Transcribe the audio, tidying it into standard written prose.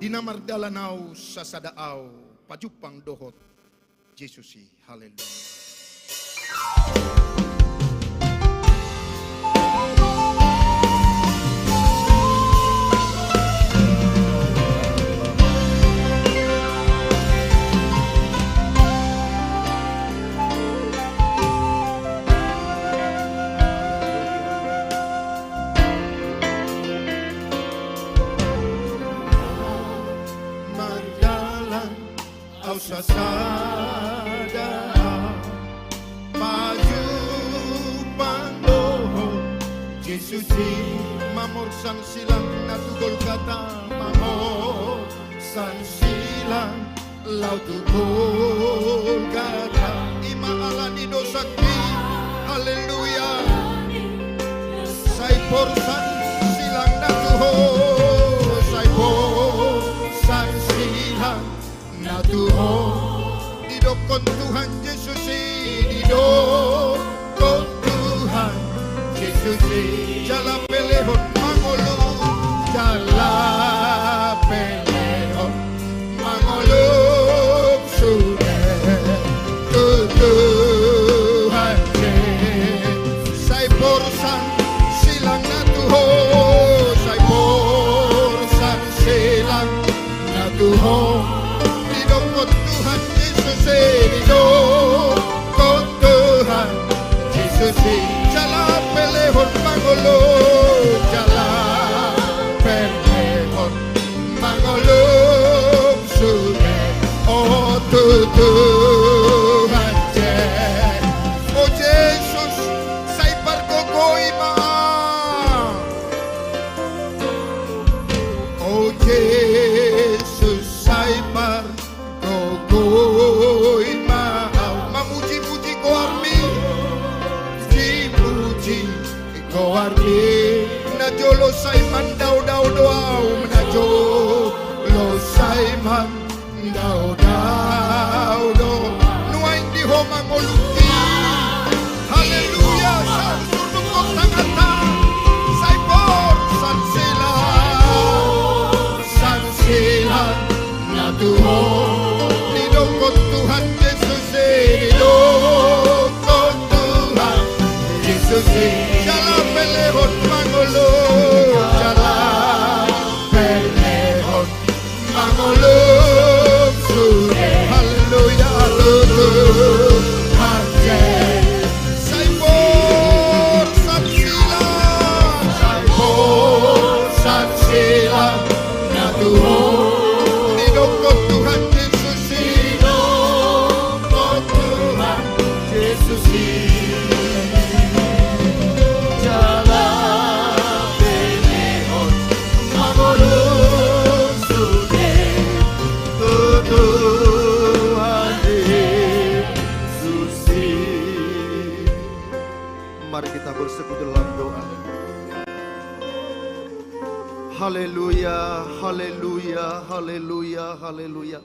Dinamardalanaw sa sadaaw, pajupang dohot, Jesusi. Hallelujah. Sa sadaaw, pajupang dohot, Jesusi. Mamorsan silang natugol kata, mamorsan silang lautugol kata. Imaalan ni dosakti, haleluya. Say porsan silang natuhol, say porsan silang natuhol. Didokon Tuhan Yesus, didokon Tuhan Yesus. Jala pelehon mangolo, jala pelehon mangolo sudah Tuhan. Say porsan silang natuhol, say porsan silang natuhol. Tuhan Yesus, didokon Tuhan Yesus. Jala pelehon mangolo, jala pelehon mangolo sudah. Oh Tuhan oh Yesus, say parkokoy ma. Oh Jesus, say par ko'y maaw. Mamuji-muji ko armi, muji-muji ko armi. Najolo say man daw doaw, najolo say man daw do. Nuay di ho manguluti, haleluya. Sa usulong ko tangata, say porsan sila natuhol. Didokon Tuhan Yesus, didokon Tuhan Yesus. Jala pelehon mangolo, jala pelehon mangolo sudah. Haleluya, Tuhan say porsan silang, say porsan silang natuhol. Didokon Tuhan Yesus, didokon Tuhan Yesus. Jala pelehon mangolo sudah Tuhan Yesus. Mari kita bersekutu dalam doa. Haleluya, haleluya, haleluya, haleluya.